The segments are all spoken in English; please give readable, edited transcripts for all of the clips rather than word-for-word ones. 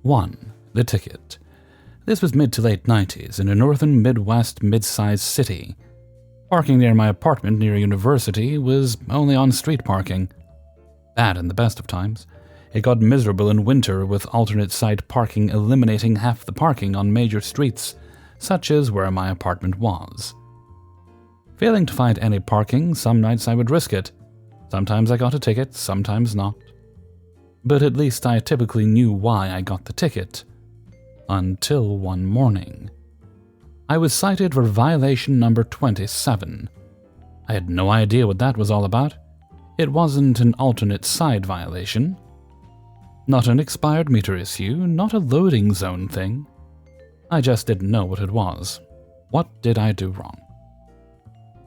1. The ticket. This was mid to late 90s in a northern Midwest mid-sized city. Parking near my apartment near university was only on-street parking. Bad in the best of times. It got miserable in winter with alternate site parking eliminating half the parking on major streets, such as where my apartment was. Failing to find any parking, some nights I would risk it. Sometimes I got a ticket, sometimes not. But at least I typically knew why I got the ticket. Until one morning. I was cited for violation number 27. I had no idea what that was all about. It wasn't an alternate side violation. Not an expired meter issue, not a loading zone thing. I just didn't know what it was. What did I do wrong?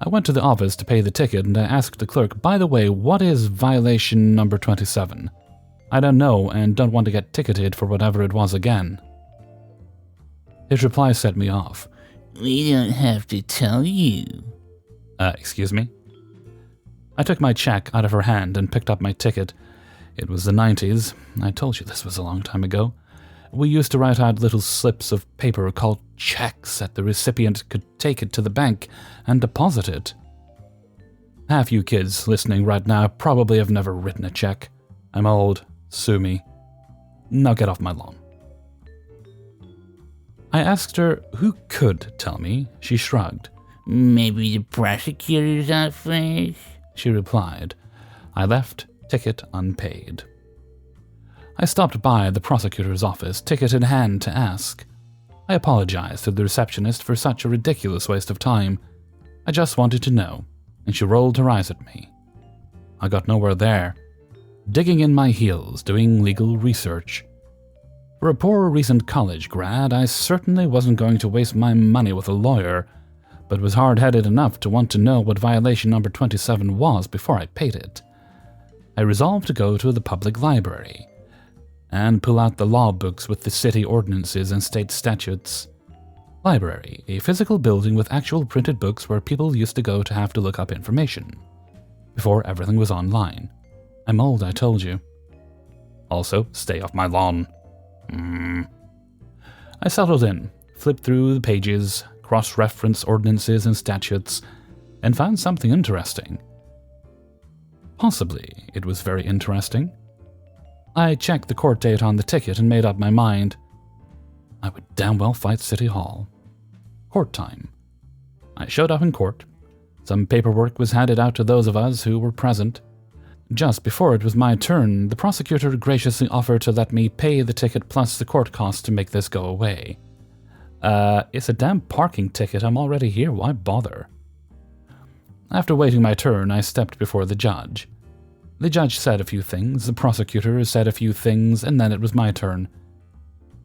I went to the office to pay the ticket and I asked the clerk, by the way, what is violation number 27? I don't know and don't want to get ticketed for whatever it was again. His reply set me off. We don't have to tell you. Excuse me? I took my check out of her hand and picked up my ticket. It was the 90s. I told you this was a long time ago. We used to write out little slips of paper called checks that the recipient could take it to the bank and deposit it. Half you kids listening right now probably have never written a check. I'm old. Sue me. Now get off my lawn. I asked her who could tell me. She shrugged. Maybe the prosecutor's office? She replied. I left, ticket unpaid. I stopped by the prosecutor's office, ticket in hand, to ask. I apologized to the receptionist for such a ridiculous waste of time. I just wanted to know, and she rolled her eyes at me. I got nowhere there. Digging in my heels, doing legal research. For a poor recent college grad, I certainly wasn't going to waste my money with a lawyer, but was hard-headed enough to want to know what violation number 27 was before I paid it. I resolved to go to the public library and pull out the law books with the city ordinances and state statutes. Library, a physical building with actual printed books where people used to go to have to look up information. Before everything was online. I'm old, I told you. Also, stay off my lawn. I settled in, flipped through the pages, cross-referenced ordinances and statutes, and found something interesting. Possibly it was very interesting. I checked the court date on the ticket and made up my mind. I would damn well fight City Hall. Court time. I showed up in court. Some paperwork was handed out to those of us who were present. Just before it was my turn, the prosecutor graciously offered to let me pay the ticket plus the court costs to make this go away. It's a damn parking ticket. I'm already here. Why bother? After waiting my turn, I stepped before the judge. The judge said a few things, the prosecutor said a few things, and then it was my turn.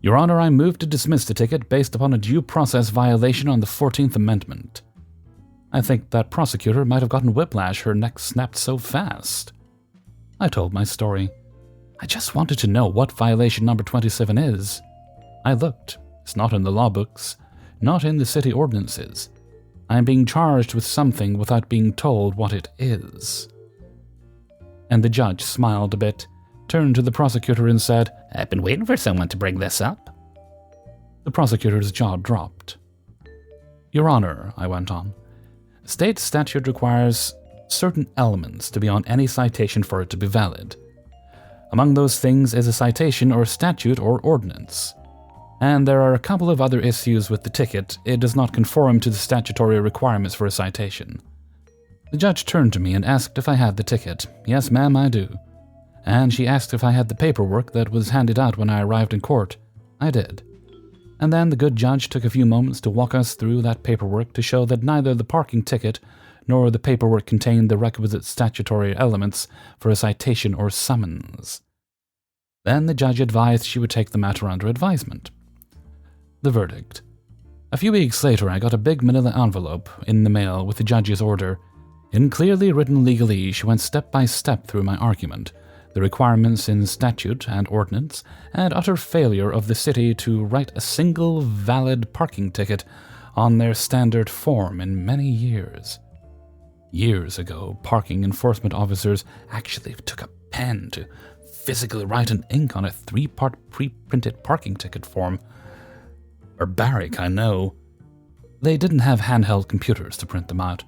Your Honor, I move to dismiss the ticket based upon a due process violation on the 14th Amendment. I think that prosecutor might have gotten whiplash, her neck snapped so fast. I told my story. I just wanted to know what violation number 27 is. I looked. It's not in the law books, not in the city ordinances. I am being charged with something without being told what it is. And the judge smiled a bit, turned to the prosecutor and said, I've been waiting for someone to bring this up. The prosecutor's jaw dropped. Your Honor, I went on, state statute requires certain elements to be on any citation for it to be valid. Among those things is a citation or statute or ordinance. And there are a couple of other issues with the ticket. It does not conform to the statutory requirements for a citation. The judge turned to me and asked if I had the ticket. Yes, ma'am, I do. And she asked if I had the paperwork that was handed out when I arrived in court. I did. And then the good judge took a few moments to walk us through that paperwork to show that neither the parking ticket nor the paperwork contained the requisite statutory elements for a citation or summons. Then the judge advised she would take the matter under advisement. The verdict. A few weeks later, I got a big manila envelope in the mail with the judge's order. In clearly written legalese, she went step by step through my argument, the requirements in statute and ordinance, and utter failure of the city to write a single valid parking ticket on their standard form in many years. Years ago, parking enforcement officers actually took a pen to physically write in ink on a 3-part pre-printed parking ticket form. Barbaric, I know. They didn't have handheld computers to print them out.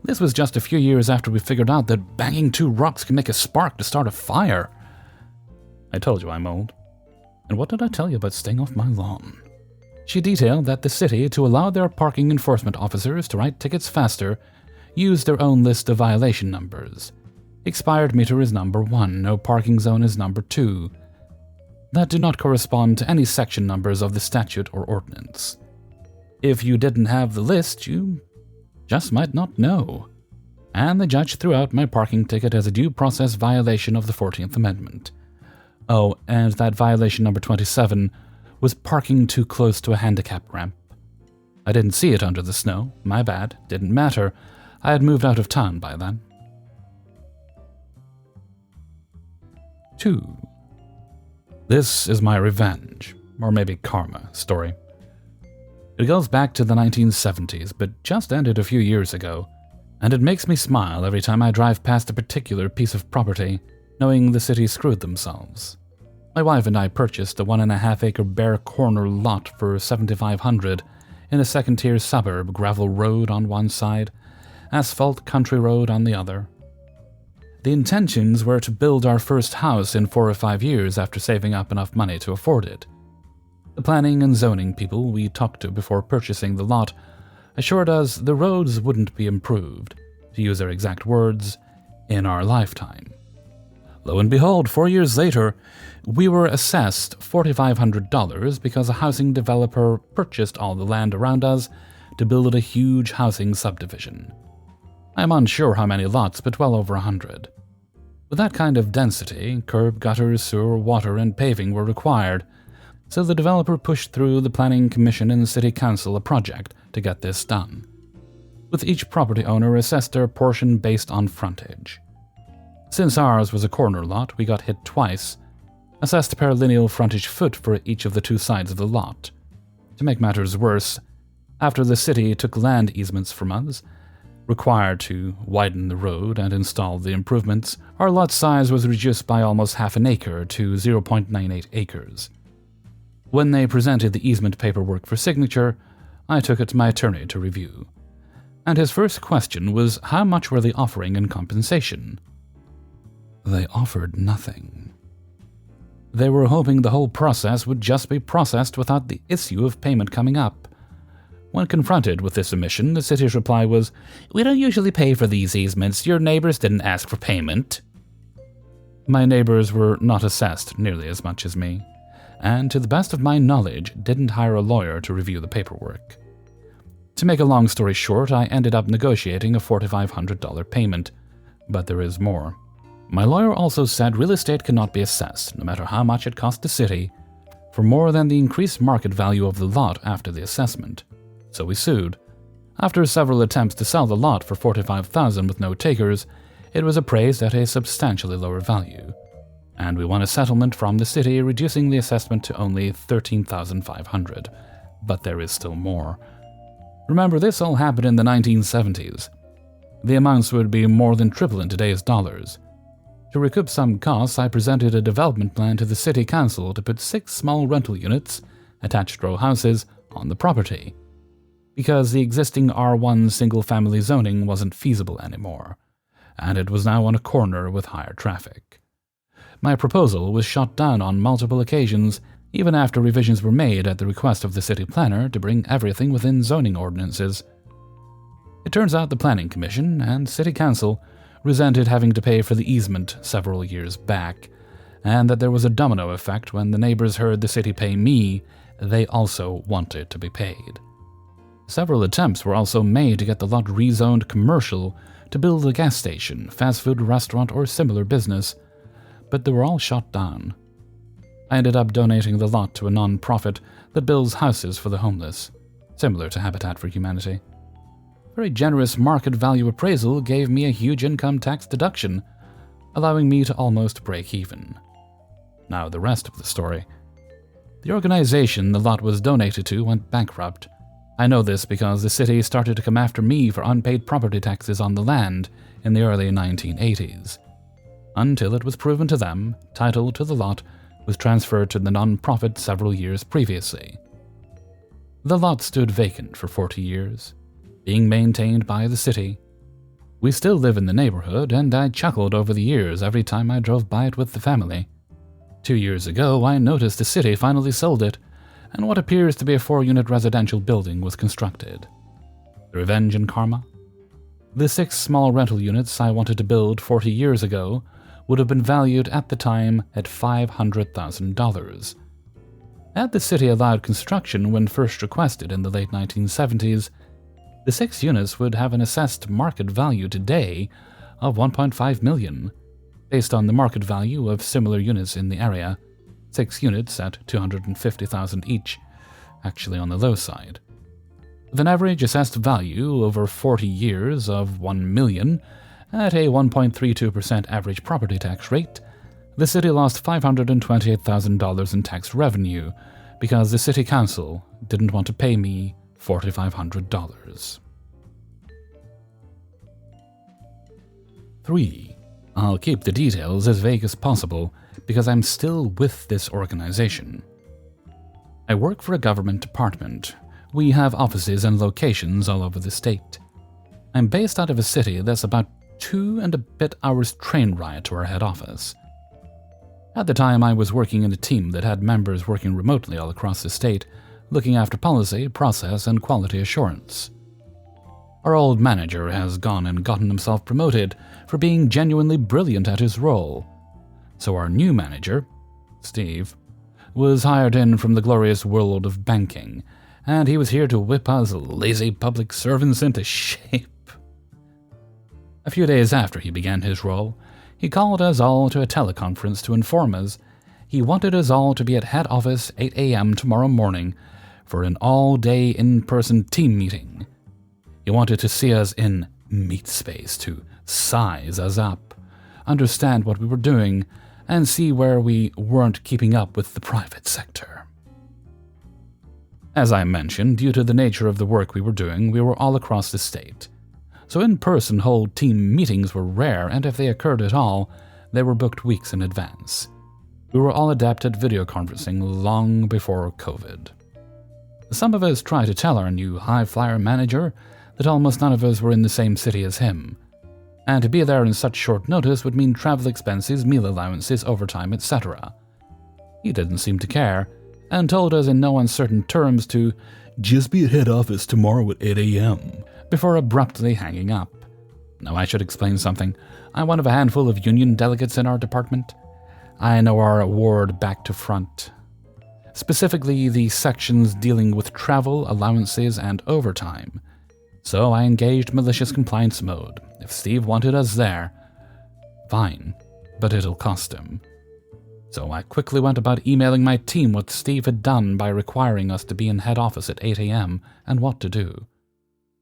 This was just a few years after we figured out that banging 2 rocks can make a spark to start a fire. I told you I'm old. And what did I tell you about staying off my lawn? She detailed that the city, to allow their parking enforcement officers to write tickets faster, used their own list of violation numbers. Expired meter is number 1, no parking zone is number 2. That do not correspond to any section numbers of the statute or ordinance. If you didn't have the list, you just might not know. And the judge threw out my parking ticket as a due process violation of the 14th Amendment. Oh, and that violation number 27 was parking too close to a handicap ramp. I didn't see it under the snow. My bad. Didn't matter. I had moved out of town by then. 2. This is my revenge, or maybe karma, story. It goes back to the 1970s, but just ended a few years ago, and it makes me smile every time I drive past a particular piece of property, knowing the city screwed themselves. My wife and I purchased a 1.5-acre bare corner lot for $7,500 in a second-tier suburb, gravel road on one side, asphalt country road on the other. The intentions were to build our first house in 4 or 5 years after saving up enough money to afford it. The planning and zoning people we talked to before purchasing the lot assured us the roads wouldn't be improved, to use their exact words, in our lifetime. Lo and behold, 4 years later, we were assessed $4,500 because a housing developer purchased all the land around us to build a huge housing subdivision. I'm unsure how many lots, but well over 100. With that kind of density, curb, gutters, sewer, water, and paving were required, so the developer pushed through the Planning Commission and the City Council a project to get this done, with each property owner assessed their portion based on frontage. Since ours was a corner lot, we got hit twice, assessed per lineal frontage foot for each of the 2 sides of the lot. To make matters worse, after the city took land easements from us, required to widen the road and install the improvements, our lot size was reduced by almost half an acre to 0.98 acres. When they presented the easement paperwork for signature, I took it to my attorney to review. And his first question was how much were they offering in compensation? They offered nothing. They were hoping the whole process would just be processed without the issue of payment coming up. When confronted with this omission, the city's reply was, "We don't usually pay for these easements. Your neighbors didn't ask for payment." My neighbors were not assessed nearly as much as me, and to the best of my knowledge, didn't hire a lawyer to review the paperwork. To make a long story short, I ended up negotiating a $4,500 payment, but there is more. My lawyer also said real estate cannot be assessed, no matter how much it cost the city, for more than the increased market value of the lot after the assessment. So we sued. After several attempts to sell the lot for $45,000 with no takers, it was appraised at a substantially lower value, and we won a settlement from the city, reducing the assessment to only $13,500. But there is still more. Remember, this all happened in the 1970s. The amounts would be more than triple in today's dollars. To recoup some costs, I presented a development plan to the city council to put 6 small rental units, attached row houses, on the property, because the existing R1 single-family zoning wasn't feasible anymore, and it was now on a corner with higher traffic. My proposal was shot down on multiple occasions, even after revisions were made at the request of the city planner to bring everything within zoning ordinances. It turns out the Planning Commission and City Council resented having to pay for the easement several years back, and that there was a domino effect when the neighbors heard the city pay me, they also wanted to be paid. Several attempts were also made to get the lot rezoned commercial to build a gas station, fast food restaurant, or similar business, but they were all shot down. I ended up donating the lot to a non-profit that builds houses for the homeless, similar to Habitat for Humanity. Very generous market value appraisal gave me a huge income tax deduction, allowing me to almost break even. Now the rest of the story. The organization the lot was donated to went bankrupt. I know this because the city started to come after me for unpaid property taxes on the land in the early 1980s. until it was proven to them title to the lot was transferred to the non-profit several years previously. The lot stood vacant for 40 years, being maintained by the city. We still live in the neighborhood, and I chuckled over the years every time I drove by it with the family. 2 years ago, I noticed the city finally sold it, and what appears to be a 4-unit residential building was constructed. The Revenge and Karma. The 6 small rental units I wanted to build 40 years ago would have been valued at the time at $500,000. Had the city allowed construction when first requested in the late 1970s, the 6 units would have an assessed market value today of $1.5 million, based on the market value of similar units in the area, 6 units at $250,000 each, actually on the low side. With an average assessed value over 40 years of $1 million at a 1.32% average property tax rate, the city lost $528,000 in tax revenue because the city council didn't want to pay me $4,500. 3. I'll keep the details as vague as possible because I'm still with this organization. I work for a government department. We have offices and locations all over the state. I'm based out of a city that's about 2 and a bit hours train ride to our head office. At the time, I was working in a team that had members working remotely all across the state, looking after policy, process, and quality assurance. Our old manager has gone and gotten himself promoted for being genuinely brilliant at his role. So our new manager, Steve, was hired in from the glorious world of banking, and he was here to whip us lazy public servants into shape. A few days after he began his role, he called us all to a teleconference to inform us he wanted us all to be at head office 8 a.m. tomorrow morning for an all-day in-person team meeting. He wanted to see us in meat space to size us up, understand what we were doing, and see where we weren't keeping up with the private sector. As I mentioned, due to the nature of the work we were doing, we were all across the state. So in-person whole team meetings were rare, and if they occurred at all, they were booked weeks in advance. We were all adept at video conferencing long before COVID. Some of us tried to tell our new high-flyer manager that almost none of us were in the same city as him, and to be there in such short notice would mean travel expenses, meal allowances, overtime, etc. He didn't seem to care, and told us in no uncertain terms to just be at head office tomorrow at 8 a.m., before abruptly hanging up. Now I should explain something. I'm one of a handful of union delegates in our department. I know our award back to front. Specifically the sections dealing with travel, allowances, and overtime. So I engaged malicious compliance mode. If Steve wanted us there, fine, but it'll cost him. So I quickly went about emailing my team what Steve had done by requiring us to be in head office at 8 a.m. and what to do.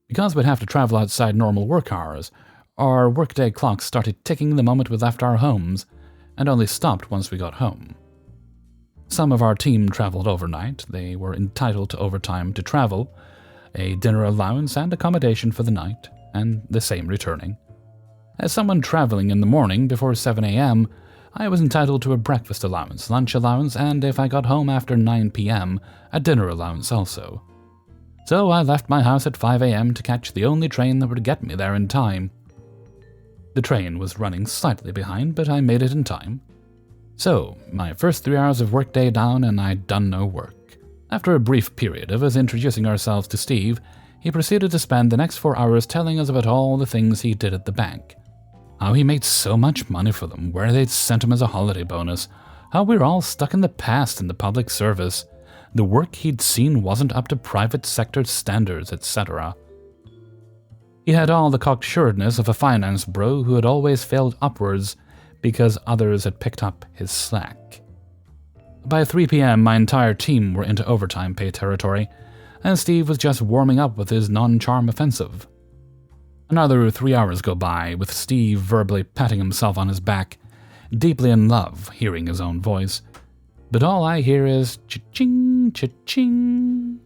Because we'd have to travel outside normal work hours, our workday clocks started ticking the moment we left our homes, and only stopped once we got home. Some of our team traveled overnight. They were entitled to overtime to travel, a dinner allowance and accommodation for the night, and the same returning. As someone traveling in the morning before 7 a.m., I was entitled to a breakfast allowance, lunch allowance, and if I got home after 9 p.m., a dinner allowance also. So I left my house at 5 a.m. to catch the only train that would get me there in time. The train was running slightly behind, but I made it in time. So, my first 3 hours of workday down and I'd done no work. After a brief period of us introducing ourselves to Steve, he proceeded to spend the next 4 hours telling us about all the things he did at the bank. How he made so much money for them, where they'd sent him as a holiday bonus, how we were all stuck in the past in the public service, the work he'd seen wasn't up to private sector standards, etc. He had all the cocksuredness of a finance bro who had always failed upwards because others had picked up his slack. By 3 p.m., my entire team were into overtime pay territory, and Steve was just warming up with his non-charm offensive. Another 3 hours go by, with Steve verbally patting himself on his back, deeply in love, hearing his own voice. But all I hear is cha-ching, cha-ching.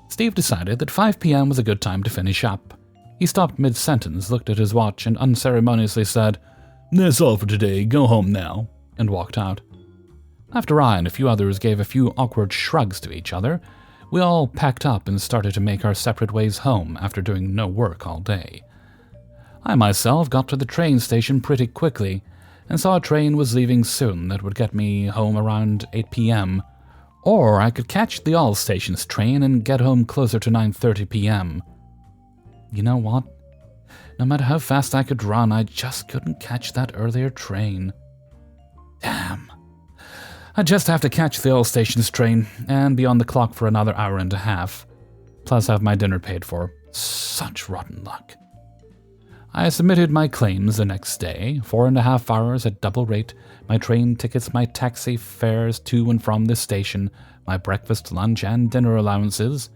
Steve decided that 5 p.m. was a good time to finish up. He stopped mid-sentence, looked at his watch, and unceremoniously said, "That's all for today, go home now," and walked out. After I and a few others gave a few awkward shrugs to each other, we all packed up and started to make our separate ways home after doing no work all day. I myself got to the train station pretty quickly and saw a train was leaving soon that would get me home around 8 p.m., or I could catch the all stations train and get home closer to 9:30 p.m. You know what? No matter how fast I could run, I just couldn't catch that earlier train. Damn. I'd just have to catch the all stations train and be on the clock for another hour and a half, plus have my dinner paid for. Such rotten luck. I submitted my claims the next day, 4.5 hours at double rate, my train tickets, my taxi fares to and from the station, my breakfast, lunch, and dinner allowances.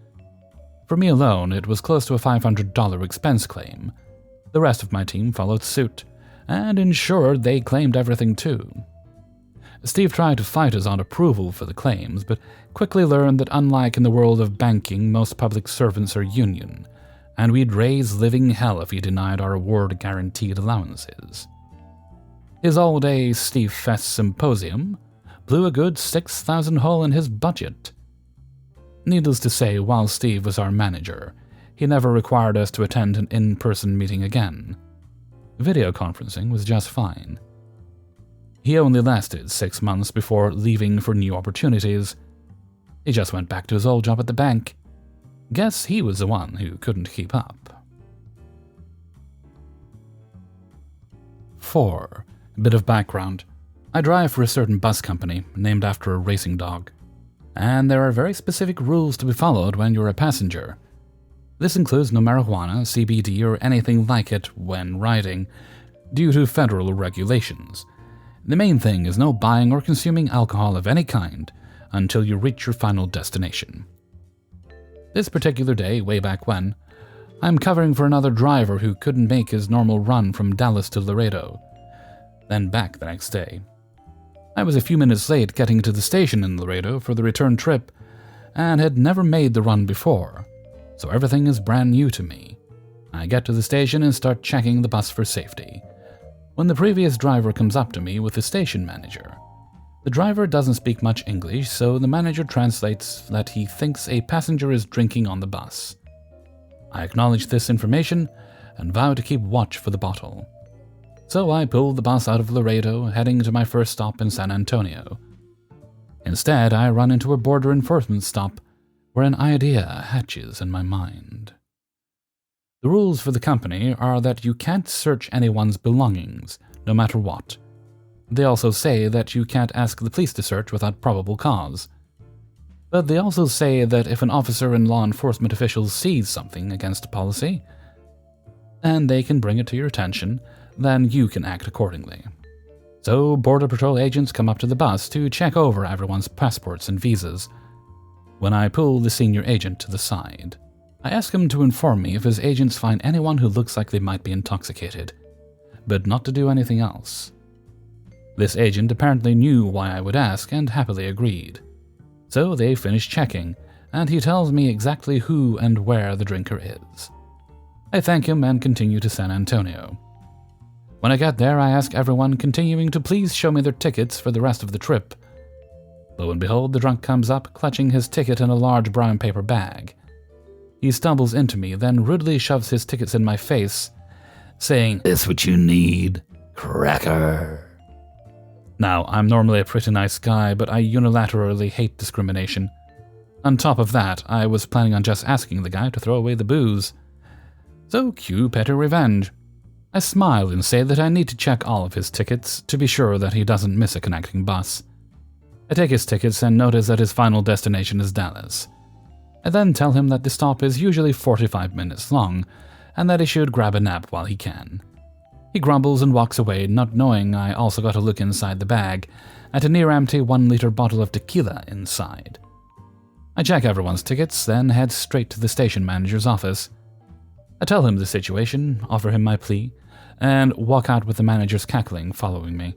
For me alone, it was close to a $500 expense claim. The rest of my team followed suit, and ensured they claimed everything too. Steve tried to fight us on approval for the claims, but quickly learned that unlike in the world of banking, most public servants are union, and we'd raise living hell if he denied our award-guaranteed allowances. His all-day Steve Fest symposium blew a good 6,000 hole in his budget. Needless to say, while Steve was our manager, he never required us to attend an in-person meeting again. Video conferencing was just fine. He only lasted 6 months before leaving for new opportunities. He just went back to his old job at the bank. Guess he was the one who couldn't keep up. 4. A bit of background. I drive for a certain bus company named after a racing dog, and there are very specific rules to be followed when you're a passenger. This includes no marijuana, CBD, or anything like it when riding, due to federal regulations. The main thing is no buying or consuming alcohol of any kind until you reach your final destination. This particular day, way back when, I'm covering for another driver who couldn't make his normal run from Dallas to Laredo, then back the next day. I was a few minutes late getting to the station in Laredo for the return trip and had never made the run before, so everything is brand new to me. I get to the station and start checking the bus for safety, when the previous driver comes up to me with the station manager. The driver doesn't speak much English, so the manager translates that he thinks a passenger is drinking on the bus. I acknowledge this information and vow to keep watch for the bottle. So I pull the bus out of Laredo, heading to my first stop in San Antonio. Instead, I run into a border enforcement stop where an idea hatches in my mind. The rules for the company are that you can't search anyone's belongings, no matter what. They also say that you can't ask the police to search without probable cause. But they also say that if an officer and law enforcement official sees something against policy, and they can bring it to your attention, then you can act accordingly. So Border Patrol agents come up to the bus to check over everyone's passports and visas. When I pull the senior agent to the side, I ask him to inform me if his agents find anyone who looks like they might be intoxicated, but not to do anything else. This agent apparently knew why I would ask and happily agreed. So they finish checking, and he tells me exactly who and where the drinker is. I thank him and continue to San Antonio. When I get there, I ask everyone continuing to please show me their tickets for the rest of the trip. Lo and behold, the drunk comes up, clutching his ticket in a large brown paper bag. He stumbles into me, then rudely shoves his tickets in my face, saying, "This what you need, cracker." Now, I'm normally a pretty nice guy, but I unilaterally hate discrimination. On top of that, I was planning on just asking the guy to throw away the booze. So cue PettyRevenge. I smile and say that I need to check all of his tickets to be sure that he doesn't miss a connecting bus. I take his tickets and notice that his final destination is Dallas. I then tell him that the stop is usually 45 minutes long, and that he should grab a nap while he can. He grumbles and walks away, not knowing I also got a look inside the bag at a near-empty 1-liter bottle of tequila inside. I check everyone's tickets, then head straight to the station manager's office. I tell him the situation, offer him my plea, and walk out with the manager's cackling following me.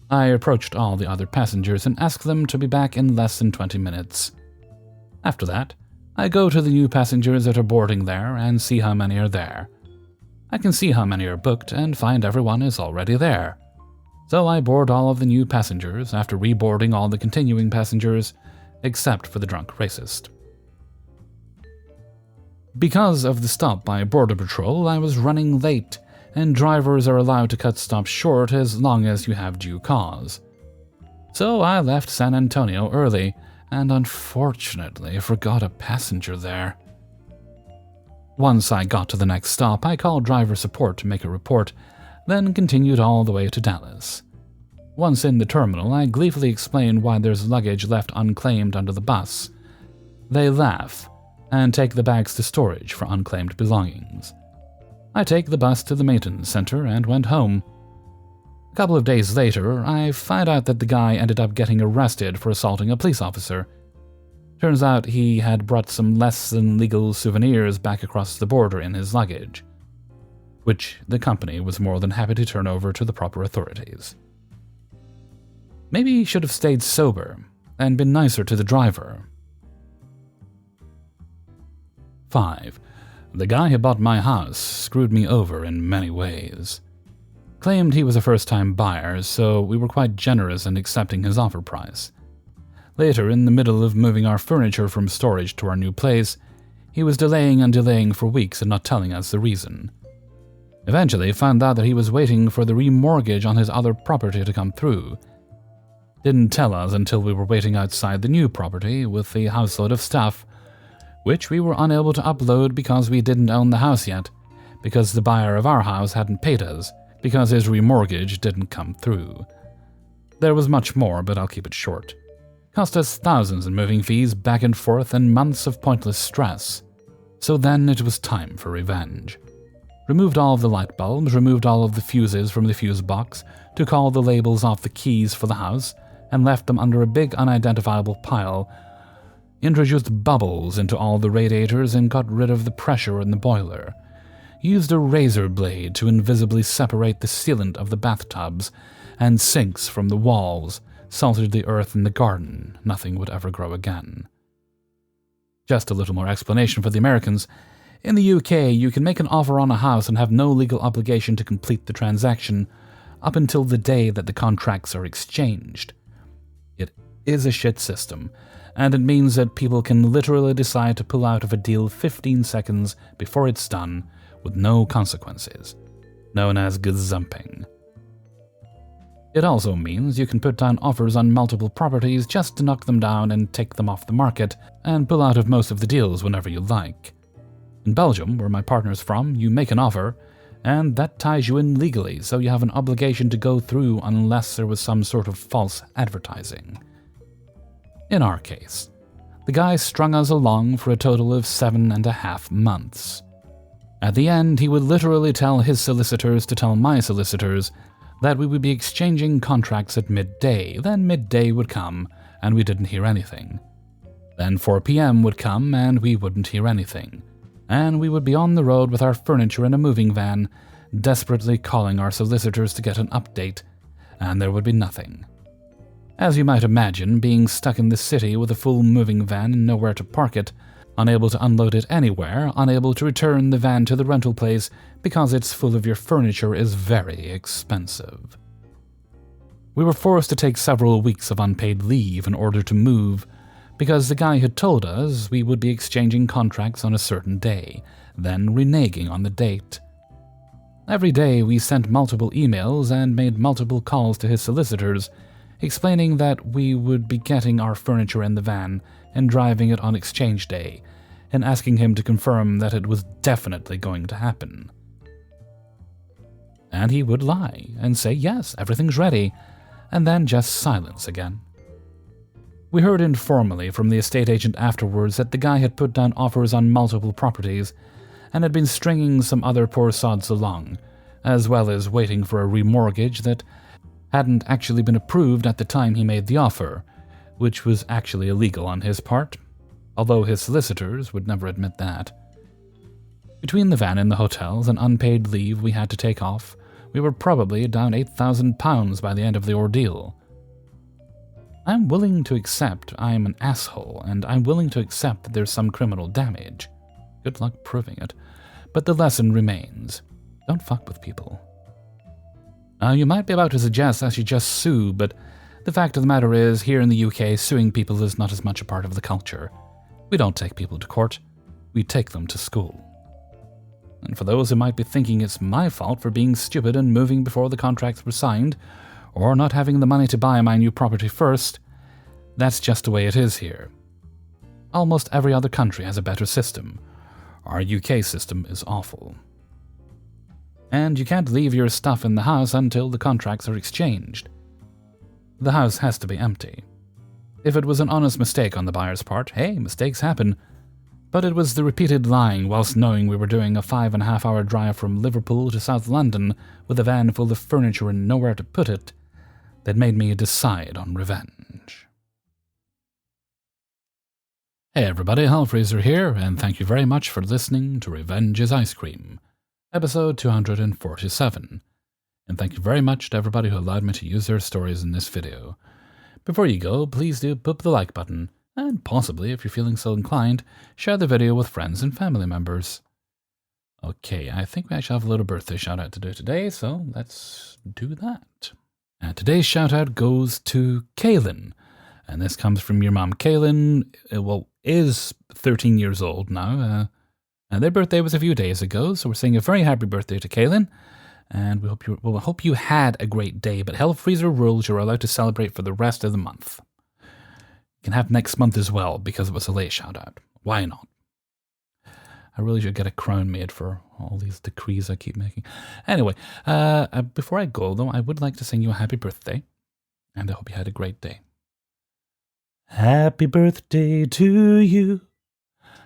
I approached all the other passengers and asked them to be back in less than 20 minutes. After that, I go to the new passengers that are boarding there and see how many are there. I can see how many are booked and find everyone is already there. So I board all of the new passengers after reboarding all the continuing passengers, except for the drunk racist. Because of the stop by Border Patrol, I was running late, and drivers are allowed to cut stops short as long as you have due cause. So I left San Antonio early, and unfortunately forgot a passenger there. Once I got to the next stop, I called driver support to make a report, then continued all the way to Dallas. Once in the terminal, I gleefully explained why there's luggage left unclaimed under the bus. They laugh and take the bags to storage for unclaimed belongings. I take the bus to the maintenance center and went home. A couple of days later, I find out that the guy ended up getting arrested for assaulting a police officer. Turns out he had brought some less-than-legal souvenirs back across the border in his luggage, which the company was more than happy to turn over to the proper authorities. Maybe he should have stayed sober and been nicer to the driver. 5. The guy who bought my house screwed me over in many ways. Claimed he was a first-time buyer, so we were quite generous in accepting his offer price. Later, in the middle of moving our furniture from storage to our new place, he was delaying and delaying for weeks and not telling us the reason. Eventually, found out that he was waiting for the remortgage on his other property to come through. Didn't tell us until we were waiting outside the new property with the houseload of stuff, which we were unable to upload because we didn't own the house yet, because the buyer of our house hadn't paid us, because his remortgage didn't come through. There was much more, but I'll keep it short. Cost us thousands in moving fees back and forth and months of pointless stress. So then it was time for revenge. Removed all of the light bulbs, removed all of the fuses from the fuse box, took all the labels off the keys for the house, and left them under a big unidentifiable pile, introduced bubbles into all the radiators and got rid of the pressure in the boiler, used a razor blade to invisibly separate the sealant of the bathtubs and sinks from the walls, salted the earth in the garden. Nothing would ever grow again. Just a little more explanation for the Americans. In the UK, you can make an offer on a house and have no legal obligation to complete the transaction up until the day that the contracts are exchanged. It is a shit system, and it means that people can literally decide to pull out of a deal 15 seconds before it's done with no consequences, known as gazumping. It also means you can put down offers on multiple properties just to knock them down and take them off the market and pull out of most of the deals whenever you like. In Belgium, where my partner's from, you make an offer, and that ties you in legally, so you have an obligation to go through unless there was some sort of false advertising. In our case, the guy strung us along for a total of 7.5 months. At the end, he would literally tell his solicitors to tell my solicitors that we would be exchanging contracts at midday. Then midday would come, and we didn't hear anything. Then 4 p.m. would come, and we wouldn't hear anything. And we would be on the road with our furniture in a moving van, desperately calling our solicitors to get an update, and there would be nothing. As you might imagine, being stuck in the city with a full moving van and nowhere to park it, unable to unload it anywhere, unable to return the van to the rental place because it's full of your furniture is very expensive. We were forced to take several weeks of unpaid leave in order to move, because the guy had told us we would be exchanging contracts on a certain day, then reneging on the date. Every day we sent multiple emails and made multiple calls to his solicitors, explaining that we would be getting our furniture in the van and driving it on exchange day, and asking him to confirm that it was definitely going to happen. And he would lie and say, yes, everything's ready, and then just silence again. We heard informally from the estate agent afterwards that the guy had put down offers on multiple properties and had been stringing some other poor sods along, as well as waiting for a remortgage that hadn't actually been approved at the time he made the offer, which was actually illegal on his part, although his solicitors would never admit that. Between the van and the hotels and unpaid leave we had to take off, we were probably down £8,000 by the end of the ordeal. I'm willing to accept I'm an asshole, and I'm willing to accept that there's some criminal damage. Good luck proving it. But the lesson remains. Don't fuck with people. You might be about to suggest I should just sue, but the fact of the matter is, here in the UK, suing people is not as much a part of the culture. We don't take people to court, we take them to school. And for those who might be thinking it's my fault for being stupid and moving before the contracts were signed, or not having the money to buy my new property first, that's just the way it is here. Almost every other country has a better system. Our UK system is awful. And you can't leave your stuff in the house until the contracts are exchanged. The house has to be empty. If it was an honest mistake on the buyer's part, hey, mistakes happen. But it was the repeated lying whilst knowing we were doing a 5.5-hour drive from Liverpool to South London with a van full of furniture and nowhere to put it that made me decide on revenge. Hey everybody, Hellfreezer here, and thank you very much for listening to Revenge is Ice Cream, episode 247. And thank you very much to everybody who allowed me to use their stories in this video. Before you go, please do poop the like button, and possibly, if you're feeling so inclined, share the video with friends and family members. Okay, I think we actually have a little birthday shout out to do today, so let's do that. And today's shout out goes to Kaylin, and this comes from your mom. Kaylin, is 13 years old now, and their birthday was a few days ago, so we're saying a very happy birthday to Kaylin. And we hope you had a great day, but Hellfreezer rules you're allowed to celebrate for the rest of the month. You can have next month as well, because it was a late shout-out. Why not? I really should get a crown made for all these decrees I keep making. Anyway, before I go, though, I would like to sing you a happy birthday, and I hope you had a great day. Happy birthday to you.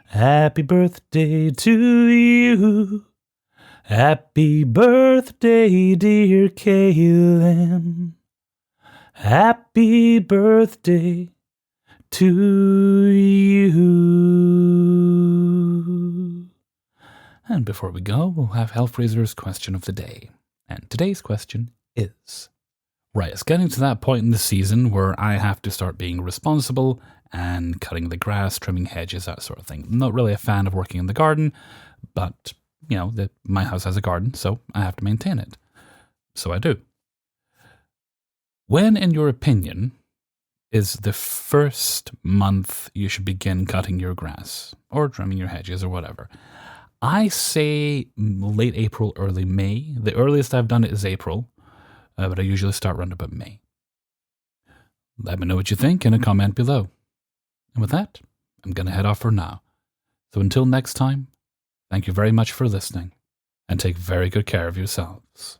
Happy birthday to you. Happy birthday, dear Kaylin. Happy birthday to you. And before we go, we'll have Hellfreezer's question of the day. And today's question is... Right, it's getting to that point in the season where I have to start being responsible and cutting the grass, trimming hedges, that sort of thing. I'm not really a fan of working in the garden, but... my house has a garden, so I have to maintain it. So I do. When, in your opinion, is the first month you should begin cutting your grass or trimming your hedges or whatever? I say late April, early May. The earliest I've done it is April, but I usually start around about May. Let me know what you think in a comment below. And with that, I'm going to head off for now. So until next time, thank you very much for listening, and take very good care of yourselves.